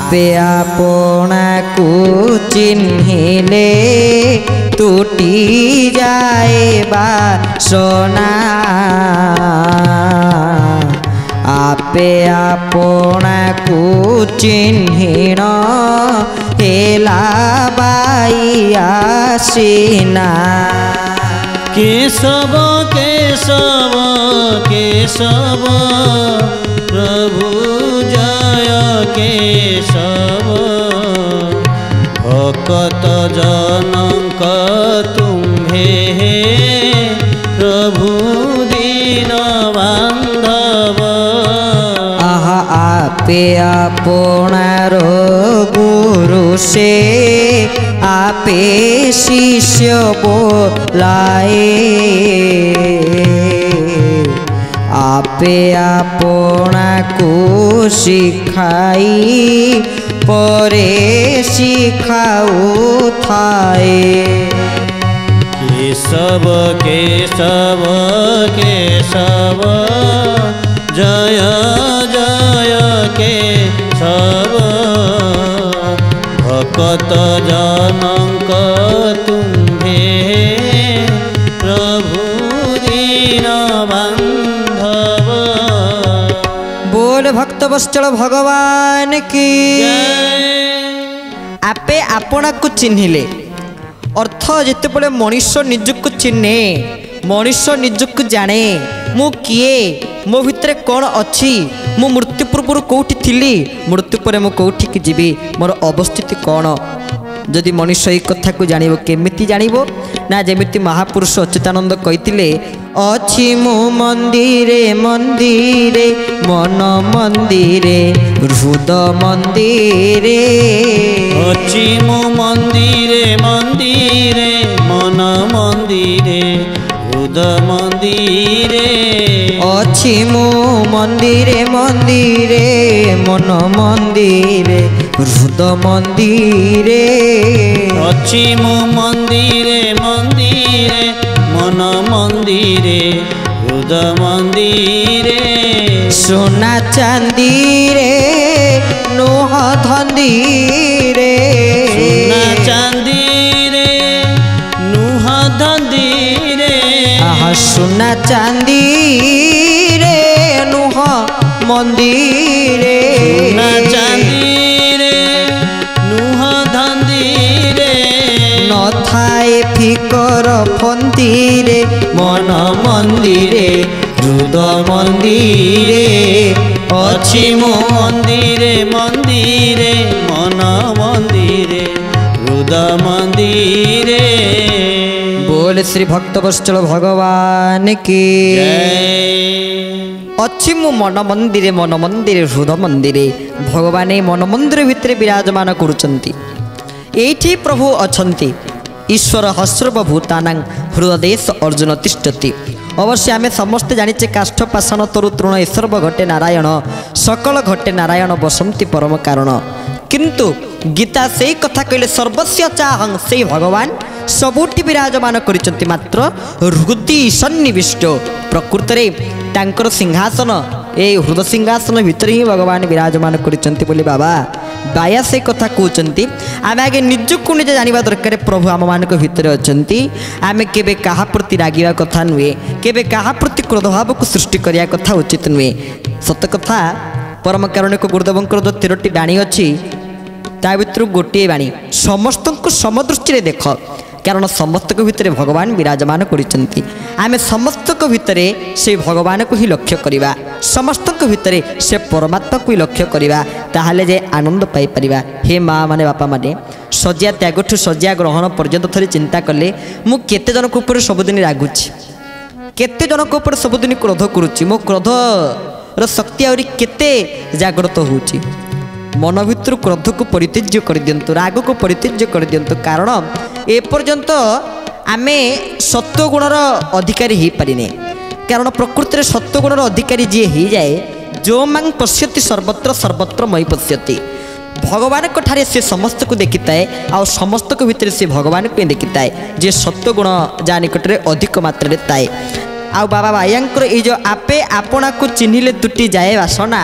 आपे आपना को चिन्हिले टूटी जाए बासना आपे आपना को चिन्हिण हेला बाइया सीना केशव केशव केशव प्रभु जय केशव भक्त जनक तुम्हे प्रभु दीन बांधव आहा आपे आपनार गुरु से आपे शिष्य बोलाए आपे आपना को सिखाई परे सिखाऊ थाए केशव केशव केशव जय जय केशव भक्त जनक तुम्हे प्रभु दीन बांधव बोल भक्त वत्सल भगवान की आपे आपना को चिन्हिले अर्थ जिते बड़े मनुष्य निजक चिन्हे मनुष्य निजक जाने मु किए मो भितर कौन अच्छी मु मृत्यु पूर्व कौटी थी मृत्यु पर मु कौटी की जीवी मोर अवस्थिति कौन जदि मनुष्य ये कथा को जानिबो केमिति जानिबो ना जेमिति महापुरुष अच्युतानंद कहिथिले अछि मु मंदिरे मंदिरे मन मंदिरे हृद मंदिरे अछि मु मंदिरे मंदिरे मन मंदिरे हृद मंदिरे अछि मु मंदिरे मंदिरे मन मंदिरे हृद मंदिरे अछि मु मंदिरे मंदिरे मन मंदिरे हृद मंदिरे सोना चांदी रे नोह धंदी रे सोना चांदी रे नुह धंदी रे आहा सोना चांदी रे नोह मंदिरे सोना चांदी रे नुह धंदी रे न थाए फिकर फंतीरे मन मंदिरे हृद मंदिरे अछि मो मंदिरे मंदिरे मन मंदिरे हृद मंदिरे बोल श्री भक्त वत्सल भगवान की अच्छी मु मन मंदिरे हृद मंदिरे भगवान मन मंदिर भितर विराजमान करुचंती एठी प्रभु अछंती ईश्वर सर्वभूतानां हृदय अर्जुन तिष्ठति अवश्य आमे समस्ते जानिचे काष्ठ पाषाण तरु तृण सर्व घटे नारायण सकल घटे नारायण बसंती परम कारण किंतु गीता से कथा कहले सर्वस्य चाहं से भगवान सबुठी विराजमान करिसंती मात्र हृदय सन्निविष्ट प्रकृत रे तांकर सिंहासन ए हृदय सिंहासन भितर ही भगवान विराजमान करिसंती बोली बाबा बाया से कथा कहते आम आगे निजक निजे जाना दरकार प्रभु आम मान भितर अच्छा आम के क्या प्रति रागिवा कथा नुहे केबे क्या प्रति क्रोधभाव को सृष्टि करने कथा उचित नुहे सत कथा परम कारुणिक गुरुदेव जो 13टी बाणी अच्छी ता भर गोटे बाणी समस्त समदृष्टि देख कारण समस्त भितर भगवान विराजमान करिसंती आमे समस्त भितर से भगवान को ही लक्ष्य करवा समस्त भितर से परमात्मा को ही लक्ष्य करवा ताहले जे आनंद पाई परिबा हे माँ माने बापा माने सज्जा त्यागठु सज्जा ग्रहण पर्यंत थोड़ी चिंता कले मु केते जन को ऊपर सबुदिन रागुछि केते जन को ऊपर सबुदिन क्रोध करुछि मो क्रोध र शक्ति आउरी केते जागृत होउछि मन भितर क्रोध को परित्यज्य कर दियंतु राग को परित्यज्य कर दियंतु कारण एपर्यंत आमे सत्वगुणर अधिकारी हो पारिने कारण प्रकृति सत्वगुणर अधिकारी जी हो जाए जो मांग पश्यति सर्वत्र सर्वत्र मई पश्यति भगवान ठारे से समस्त को देखी थाए आ समस्त को भितर से भगवान को देखी थाए जे सत्वगुण जा निकट में अधिक मात्रा थाए आ बाबा बायांकर ये जो आपे आपना को चिन्हिले तुटी जाए वासना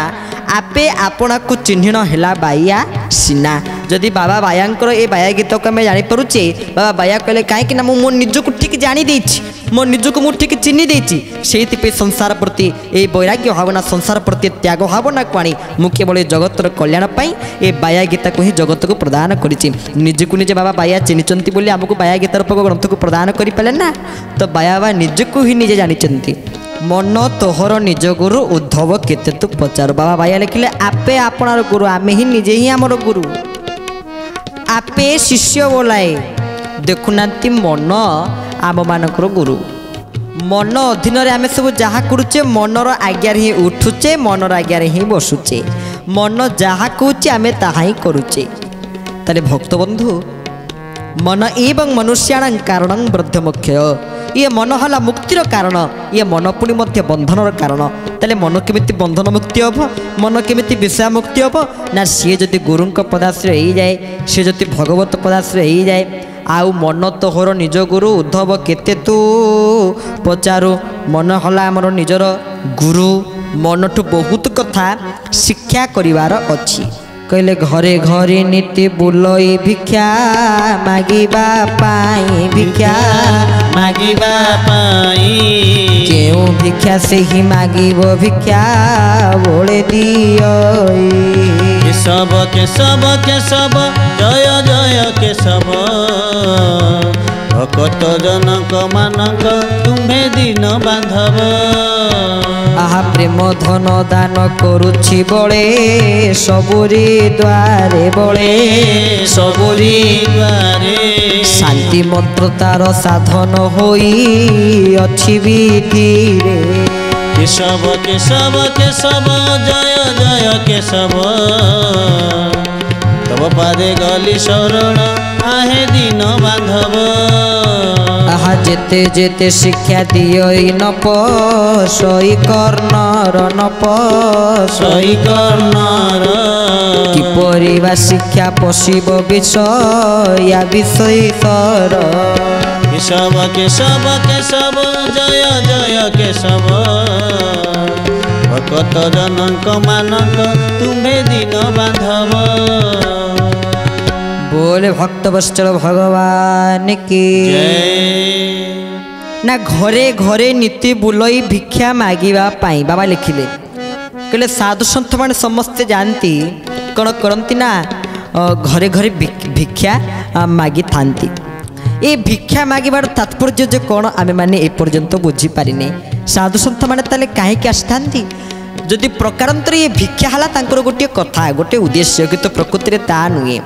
आपे आपना को चिन्हन है बाया सीना जदि बाबा बायांकर ए बाया गीत को आम जापे बाबा बाया कहले कहीं मो निजक ठीक जानी मो निजक मुझे ठीक चिन्ह देती से संसार प्रति ये वैराग्य भावना संसार प्रति त्याग भावना को आनी मु केवल जगतर कल्याण ए बाया गीता को ही जगत को प्रदान करी निजक निजे बाबा बाया चिन्हती बोली आमको बाया गीता रूपक ग्रंथ को प्रदान करें ना तो बाया बाबा निजक ही निजे जानी मन तोहर निज गुरु उद्धव केते तू पचार बाबा बाया लिखिले आपे आपनार गुरु आमे ही निजे ही आमर गुरु आपे शिष्य बोलाए देखुना मन आम मानकर गुरु मन अधीन आम सब जहाँ करुचे मनर आज्ञार ही उठुचे मनर आज्ञार ही बसुचे मन जहाँ कहूचे आम ताहा ही करुचे ताले भक्त बंधु मन एवं मनुष्याण कारण वृद्धमुख्य ये मन है मुक्तिर कारण ये मन पुणी बंधनर कारण ताले मन केमिति बंधन मुक्ति हम मन केमिति विषय मुक्ति हम ना सी जदि गुरु पदाश्रय हो जाए सी जदि भगवत पदाश्रय हो जाए आउ मन तोहर निज गुरु उद्धव केते तू पचारू मन हला आमर निजर गुरु मनठू बहुत कथा शिक्षा करिवार अछि कहले घरे घरे नीति बुलई भिक्षा मागिबा पाई भिक्षा मागिबा पाई केउ भिक्षा से ही मागिबो भिक्षा बोले दियई केशव केशव केशव जय जय केशव भकत जनक मानक तुम्हे दिन बांधव आहा प्रेम धन दान करुछि बळे सबुरी द्वारे बळे सबुरी द्वारे शांति मंत्र तार साधन होई अछि विधिरे केशव केशव केशव जय जय केशव तब पादे गली शरण आहे दिन बांधव आहा जेते जेते शिक्षा दियई नप सई कर्णर नप सई कर्णर किपरि बा शिक्षा पशिब विषय विषयतर केशव केशव केशव जय जय केशव भकत जनक मानक तुम्हे दिन बांधव बोले भक्त वत्सल भगवान की ना घरे घरे नीति बुलई भिक्षा मागिबा पाई बाबा लिखिले कहले साधु सन्थ माने समस्ते जानती कौन करती ना घरे घरे भिक्षा मागी थांती ये भिक्षा मागिबार तात्पर्य जे कौन आमे माने ए पर्यंत बुझी पारिने साधु सन्थ माने ताले काहे कि आस्थांती जदि प्रकारांतर ये भिक्षा हला तांकर गोटे कथा गोटे उद्देश्य कि तो प्रकृति रे ता नुए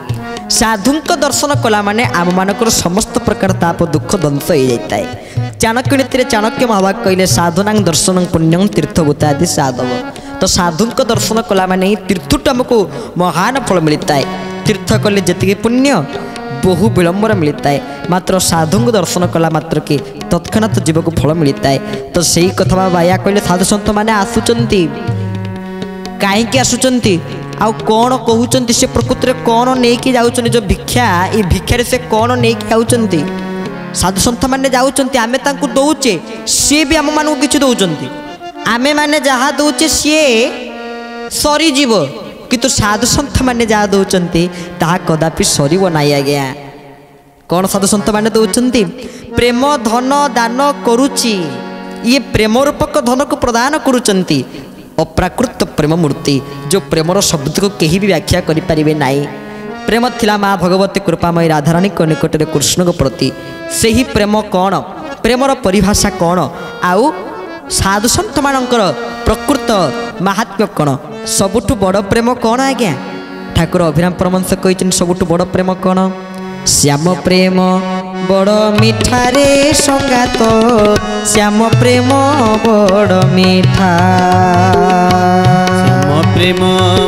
साधुंक दर्शन कला माने आम मानकर समस्त प्रकार ताप दुख ध्वंस हो जाता है चाणक्य नीति चाणक्य महाभाग कहले साधुनां दर्शन पुण्यं तीर्थभूतादि साधव तो साधुंक दर्शन कला माने तीर्थुट आमको महान फल मिलता है तीर्थ कले जी पुण्य बहु विलंबर मिलता है मात्र साधुंक दर्शन कला मात्र के तत्क्षणात जीवक फल मिलता है तो सही कथा बाया कहले साधु सन्त माने आसुचंती कहीं आसुचंती आउ कौन कहते से प्रकृति में कौन नहीं जाऊँ जो भिक्षा ये भिक्षार से कौन नहीं जाऊँगी साधु सन्थ मैंने जाऊँच आमे तांको दौचे सी भी आम मान कि दौरान आमे मैंने जहाँ दौचे सी सरीजीव किंतु साधु सन्थ मैंने जहाँ दौरान ताहा कदापि सरीब नाई आज्ञा कौन साधु सन्थ मैंने दौरान प्रेम धन दान करुची ये प्रेम रूपक धन को प्रदान करुचंती अप्राकृत प्रेम मूर्ति जो प्रेमर शब्द को कहीं भी व्याख्या करें ना प्रेम थिला माँ भगवती कृपामयी राधाराणी को निकट में कृष्ण को प्रति से ही प्रेम कौन प्रेमर परिभाषा कौन आउ साधु सन्थ मानकर प्रकृत महात्म्य कौन सबुठु बड़ प्रेम कौन आज्ञा ठाकुर अभिराम परमहंस कहते सबुठु बड़ प्रेम कौन श्याम प्रेम बड़ मिठा रे संगात श्याम प्रेम बड़ मिठा श्याम प्रेम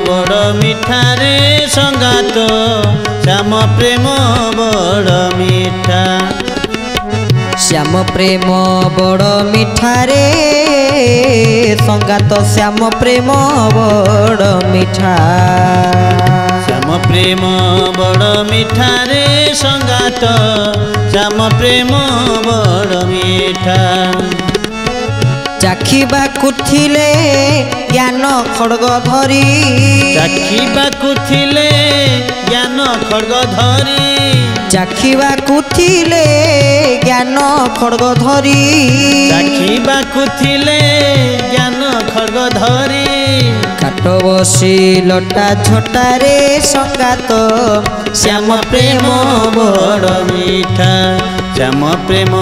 बड़ मिठा रे संगात श्याम प्रेम बड़ मिठा श्याम प्रेम बड़ मिठा रे संगात श्याम प्रेम बड़ मिठा श्याम प्रेम बड़ मिठा रे संगात श्याम प्रेम बड़ मिठा ଚାଖିବାକୁ ଥିଲେ ଜ୍ଞାନ ଖଡ଼ଗ ଧରି ଚାଖିବାକୁ ଥିଲେ ଜ୍ଞାନ ଖଡ଼ଗ ଧରି ଚାଖିବାକୁ ଥିଲେ ଜ୍ଞାନ ଖଡ଼ଗ ଧରି ଚାଖିବାକୁ ଥିଲେ ଜ୍ଞାନ ଖଡ଼ଗ ଧରି କାଟ ବସି ଲଟା ଝଟାରେ ସଙ୍ଗାତ ଶ୍ୟାମ ପ୍ରେମ ବଡ଼ ମିଠା ଶ୍ୟାମ ପ୍ରେମ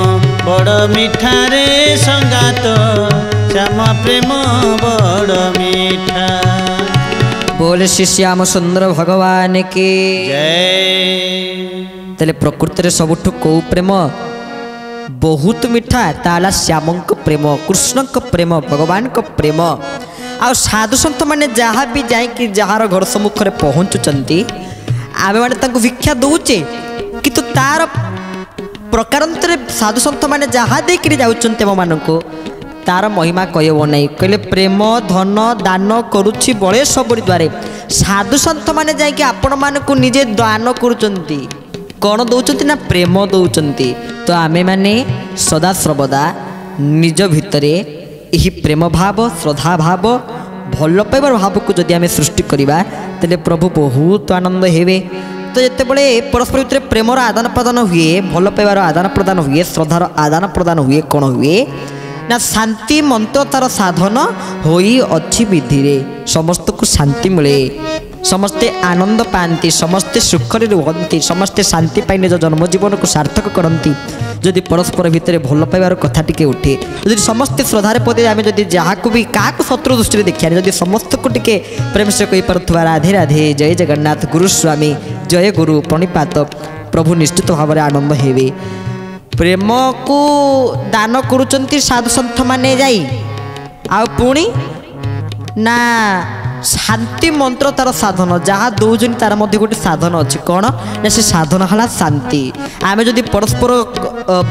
ବଡ଼ ମିଠାରେ ସଙ୍ଗାତ ଶ୍ୟାମ ପ୍ରେମ ବଡ଼ ମିଠା। बोल श्री श्याम सुंदर भगवान के जय। तेरे प्रकृति सबुठ कौ प्रेम बहुत मीठा ताला श्याम प्रेम कृष्ण प्रेम भगवान को प्रेम आ साधु सन्त मैंने जहाँ भी जाकि जार घर सम्मुख में पहुँचुंट आम मैंने भिक्षा दौचे किंतु तार प्रकारांतर साधु सन्त मैंने जहाँ देकर जाऊँच को तार महिमा कहब नहीं कहले प्रेम धन दान करुछि बड़े सबरी द्वारे साधु सन्त मैंने जाकि आपण मानक निजे दान करुचंती कौन दौरान ना प्रेम दौरान तो आमे माने सदा सर्वदा निज भितरे यही प्रेम भाव श्रद्धा भाव भल पाइबार भाव को जदि आमे सृष्टि करिबा तेले प्रभु बहुत आनंद हेबे। तो जितेबाला परस्पर भितर प्रेमर आदान प्रदान हुए भल पाइबार आदान प्रदान हुए श्रद्धार आदान प्रदान हुए कौन हुए ना शांति मंत्र तार साधन होई अच्छी विधि रे समस्त को शांति मिले समस्ते आनंद पाती समस्ते सुखरे रुहंती समस्ते शांति पाई निज जन्म जीवन को सार्थक करती जदि परस्पर भितर भल पाइबार कथा टिके उठे जदि समस्ते श्रद्धार पदे आम जदि जहाँ भी क्या शत्रु दृष्टि देखा जदि समस्त को टिके प्रेम से कही पारुवा राधे राधे जय जगन्नाथ गुरुस्वामी जय गुरु प्रणिपात प्रभु निश्चित भाव में आनंद हेबे। प्रेम को दान करुचंती साधु सन्थ माने जाई आ पुणी ना शांति मंत्र तार साधन जहाँ दौन तार मध्य गोटे साधन अच्छी कौन ना से साधन है शांति आम जदि परस्पर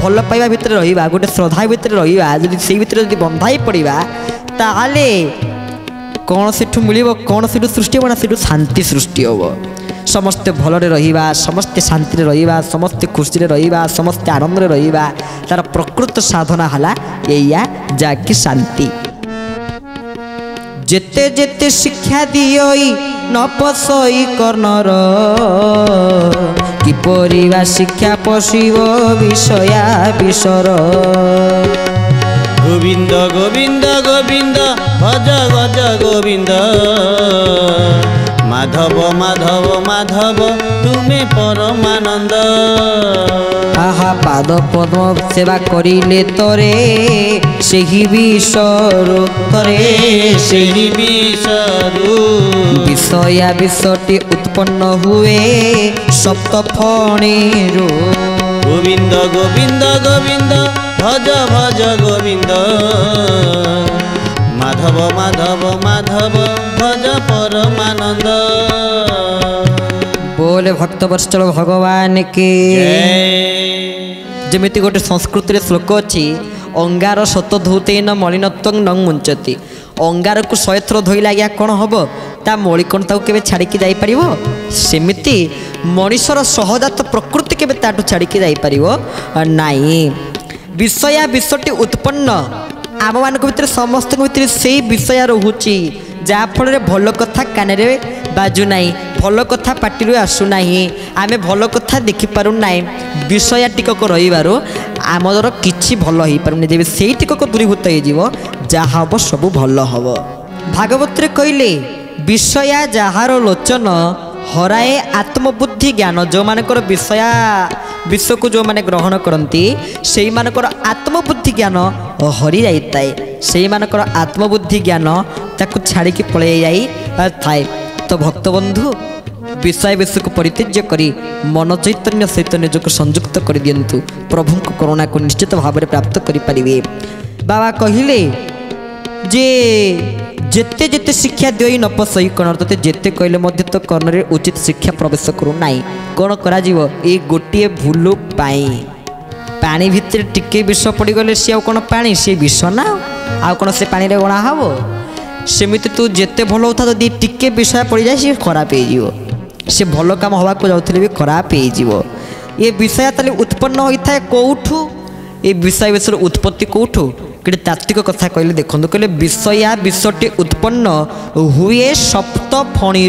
भल पाइबा भितर रहिबा गोटे श्रद्धा भितर रहिबा जदि से भितर जदि बंधाई पड़िबा ताले कौन सेठु मिलिबो कौन सेठु सृष्टि हो ना सेठु शांति सृष्टि हो समस्ते भलरे रहिबा समस्ते शांति रहिबा समस्ते खुशी रहिबा समस्ते आनंद रहिबा तार प्रकृत साधना हला एया जाकि शांति जेते जेते शिक्षा दियोई न पसई कर्णर किपरि बा शिक्षा पशिब विषया विषर गोविंद गोविंद गोविंद भज भज गोविंद माधव माधव माधव तुम्हें परमानंद आहा पाद पद्म सेवा करिले तोरे सेही विषरु तोरे सेही विषरु विषया विषटी उत्पन्न हुए सप्त फणीरु गोविंद गोविंद गोविंद भज भज गोविंद माधव माधव माधव भज परमानंद। बोले भक्त वर्षल भगवान के जमिति गोटे संस्कृत श्लोक अच्छी अंगार सत धौतेन मलिनत्व न मुंचती अंगार को 100 थर धोइला आज्ञा कौन हम ता मଳି कौन के छाड़ी जापर सेमती मनीषर सहजात प्रकृति के छाड़ी जापर नाई विषया विषटी उत्पन्न आम मान भर समस्त भर से विषय रोचे जहाँफल भल कथा कान बाजू ना भल कथा पार्टी आसूना आम भल कथा देखिपार ना विषय टिकक रही आमर कि भल हो पारे जब से टिकक दूरीभूत हो जहाँ हम सब भल हम भागवत कहले विषया जार लोचन हराए आत्मबुद्धि ज्ञान जो मानकर विषया विश्व को जो माने ग्रहण करती से मानकर आत्मबुद्धि ज्ञान हरि जाए से मानकर आत्मबुद्धि ज्ञान ताकू छाड़ी पलै जाए थाए। तो भक्तबंधु विषय विश्व को परित्यज्य करी मन चैतन्य सहित निजक संयुक्त कर दिंतु प्रभु करुणा को निश्चित भाव में प्राप्त करें। बाबा कहले जे जेते जेते शिक्षा दिई न पसई कर्ण ते जेते कहले मध्य तो कर्ण रे उचित शिक्षा प्रवेश करू नाई कौन करा जीवो ए गोटे भूल पाई पानी भितर टिके विष पड़ गले सी आ कौन पानी सी विष ना आ कौन से पानी रे गणा हबो सेमिति तू जेते भल होता जदि टिके विषय पड़ जाए सी खराब हो से भल काम हवा को जाउथले भी खराब हो ये विषय ताले उत्पन्न होता है कौठू ये विषय विषय उत्पत्ति कौठू कि तात्विक कथा कहले देखो कहले विषया विषटी उत्पन्न हुए सप्त फणी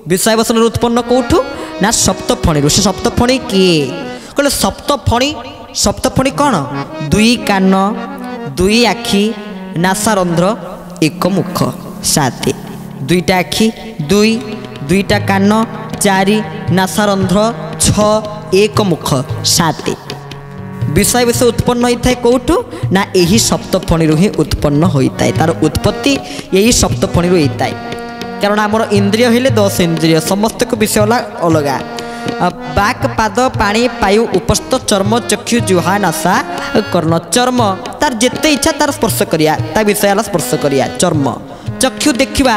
विषय वसन उत्पन्न कौठू ना सप्त फणी से सप्त फणी किए कहले सप्त फणी कौन दुई कान दुई आखि नासारंध्र एक मुख 7 दुईटा आखि दुईटा कान 4 नासारंध्र 6 एक मुख 7 विषय विषय उत्पन्न होता है कौटू ना यही सप्तफणी ही उत्पन्न होता है तार उत्पत्ति यही सप्तफणी होता है कारण आमर इंद्रिय हेले 10 इंद्रिय समस्त को विषय अलग बाक पाद पानी पायु उपस्थ चर्म चक्षु जुहा नासा कर्ण चर्म तार जिते इच्छा तार स्पर्श करिया ता विषय स्पर्श करिया चर्म चक्षु देखा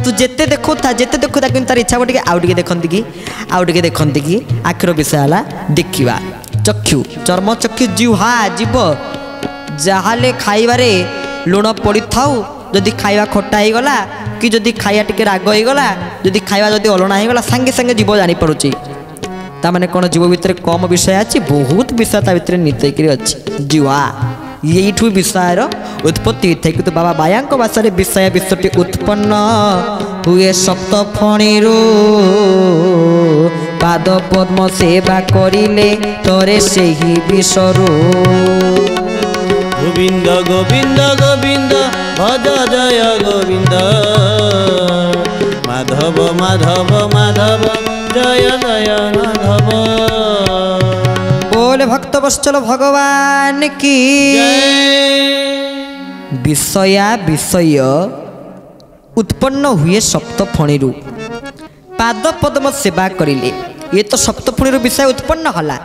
तू जिते देखो कि तार इच्छा टे आउ टे देखती कि आखिर विषय देखा चक्षु चर्म चक्षु जिहा जीव जहाले खाइबारे लुण पड़ी थाउ जदि खाइबा खट्टा हो गला कि जदि खाइबा टिके राग हो गला जदि खाइबा जदि अलणा हो गला संगे संगे जीव जानी पड़ुची ता माने कोन जीव भितर कम विषय अछि बहुत विषय ता भितर नितैकरी अछि जीवा यहीठु विषयर उत्पत्ति होता है किंतु बाबा बायांक भाषा विषय विषयटी उत्पन्न हुए सप्त फणीरू पाद पद्म सेवा करिले तोरे सेही विषरू गोविंद गोविंद गोविंद भज जय गोविंद माधव माधव माधव जय जय माधव बोले भक्त वत्सल भगवान की विषया विषय उत्पन्न हुए सप्त फणीरू पाद पद्म सेवा करिले ये तो सप्त फणीरू विषय उत्पन्न होला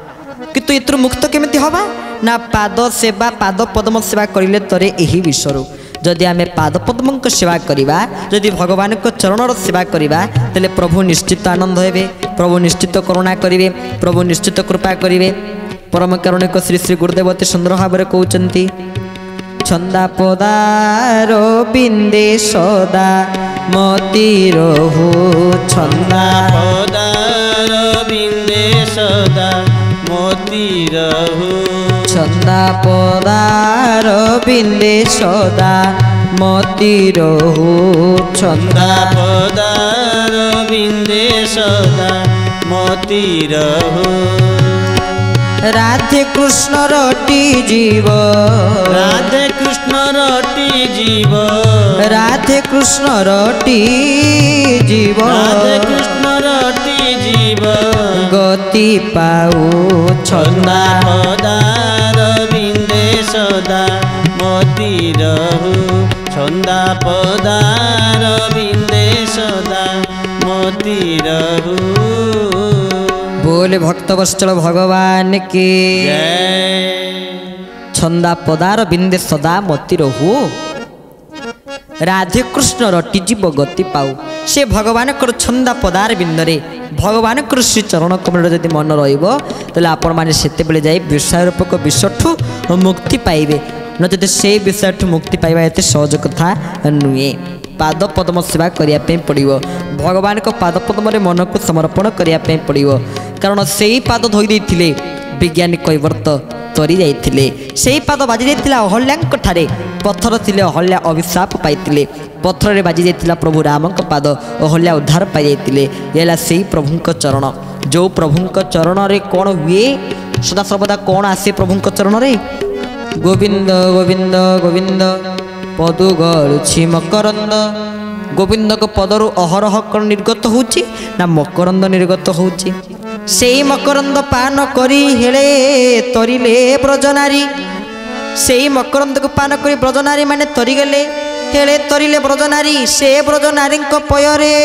किंतु एतर मुक्त केमिति हवा ना पाद सेवा पाद पद्म सेवा करिले तोरे एही विषयरू जदि आमे पाद पद्म सेवा करिबा जदि भगवान को चरणर सेवा करिबा तले प्रभु निश्चित आनंद हेबे प्रभु निश्चित करुणा करिवे प्रभु निश्चित कृपा करिवे परम कारुणिक श्री श्री गुरुदेव अति सुंदर भाव कहउचंती छंदा पदारो बिंदे सदा मति रहु छंदा पदारो बिंदे सदा मोती रहु छंदा पदारो बिंदे सदा मति रहु छंदा पदारो बिंदे सदा मोती रहु राधे कृष्ण रटी जीव राधे कृष्ण रटी जीव राधे कृष्ण रटी जीव राधे कृष्ण रटी जीव गति पाऊ छंदा पदार बिंदे सदा मोती रहु छंदा पदार बिंदे सदा मोती रहु बोले भक्त वत्सल भगवान के छंदा पदार बिंदे सदा मति रहु राधे कृष्ण रटी जीव गति पाऊ से भगवान को छंदा पदार बिंदरे भगवान को श्री चरण कमल जदि मन रहिबो तले आपण माने सेते बेले जाई विषय रूपक विषठु मुक्ति पाइबे न जदि से विषयठु मुक्ति पाइबा एते सहज कथा नुए पाद पद्म सेवा करिया पे पड़िबो भगवान को पाद पद्म रे मन को समर्पण करिया पे पड़िबो कारण सेही पाद धोई देथिले विज्ञानी कैवर्त तरी जाइथिले सेही पाद बाजी जाइथिला अहल्याक ठारे पत्थर थिले अहल्या अभिशाप पाइथिले पत्थर रे बाजी जाइथिला प्रभु रामक पाद अहल्या उद्धार पाइ जाइथिले येला सेही प्रभुक चरण जो प्रभुक चरण रे कोन हुए सदा सर्वदा कोन आसे प्रभुक चरण रे गोविंद गोविंद गोविंद पदु गरुछि मकरंद गोविंद को पदरु अहरह कण निर्गत होउछि ना मकरंद निर्गत होउछि सेई मकरंद पान करी हेले तरिले ब्रजनारी सेई मकरंद को पान करी ब्रजनारी माने तरी गले हेले तरिले ब्रजनारी से ब्रजनारी पयरे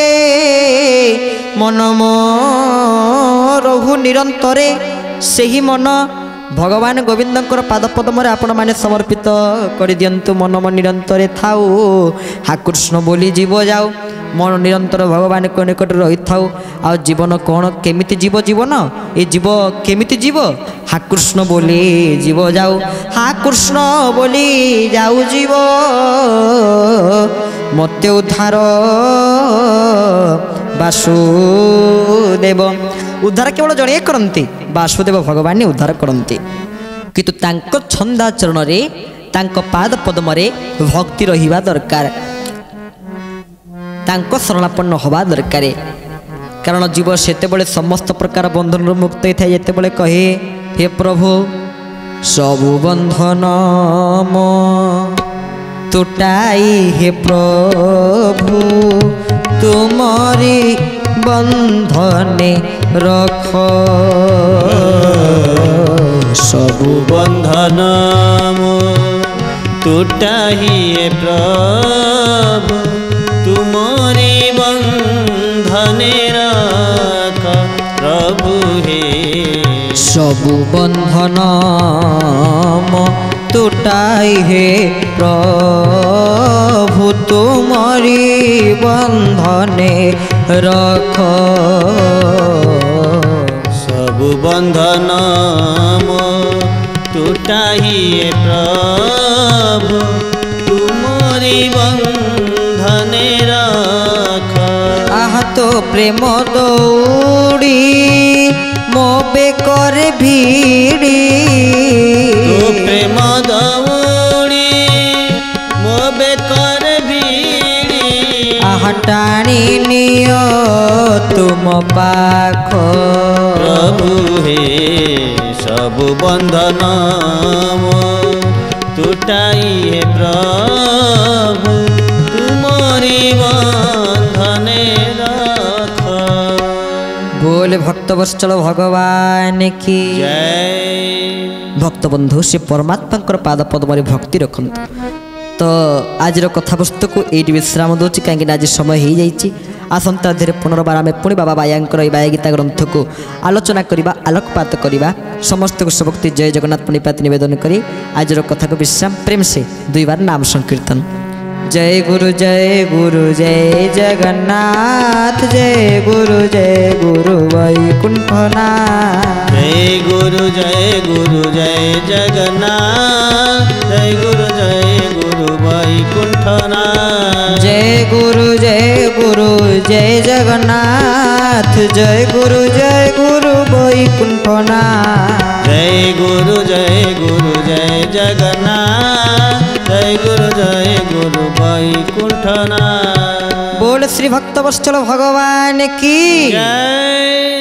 मन रहु निरंतरे सेही मन भगवान गोविंदंकर पाद पद्म आपण माने समर्पित कर दियंतु मन मन निरंतर थाऊ हा कृष्ण बोली जीव जाऊ मन निरंतर भगवान को निकट रही थाऊ आ जीवन कौन केमिति जीव जीवन ए जीव केमिति जीव हा कृष्ण बोली जीव जाऊ हा कृष्ण बोली जाऊ जीव मते उद्धार वासुदेव उद्धार केवल जड़े करती वासुदेव भगवान उद्धार करती किंतु तांको छंदा चरण रे तांक पाद पद्मरे भक्ति रहिबा दरकार तांक शरणापन्न हवा दरकार कारण जीव सेतेबेले समस्त प्रकार बंधन मुक्त होता है जितेबले कहे हे प्रभु सबु बंधन मो तुटाई हे प्रभु तुमरी बंधने रख सबु बंधन मो तुटाई हे प्रभु तुमरी बंधने रख प्रभु हे सबु बंधन मो तुटाई हे प्रभु तुमरी बंधने रख सबु बंधन मो तुटाई हे प्रभु तुमरी बंधने रख आह तो प्रेम दौड़ी मो बेकर भीड़ी तो प्रेम दौड़ी मो बेकर भीड़ी आह टाणी नियो तुम पाख प्रभु हे सबु बंधन मो तुटाई हे प्रभु तुमरी बंधने रख बोले भक्त वत्सल भगवान की जय भक्त बंधु से परमात्मा पाद पद्म भक्ति रखत तो आज कथावस्तु को ये विश्राम दूसरी कहीं आज समय हो जाइए आसंता अध्याय पुनर्बार आम पुणी बाबा बायांकर बाया गीता ग्रंथ को आलोचना करवा आलोकपात करवा समस्त को सबक्ति जय जगन्नाथ प्रणिपात निवेदन करी आज कथा को विश्राम प्रेम से दुई बार नाम संकीर्तन जय गुरु जय जगन्नाथ जय गुरु वैकुंठनाथ जय गुरु जय जगन्नाथ जय गुरु वैकुंठनाथ जय गुरु जय जगन्नाथ जय गुरु वैकुंठनाथ जय गुरु जय जगन्नाथ जय गुरु वैकुंठनाथ बोल श्री भक्त वत्सल भगवान की जय।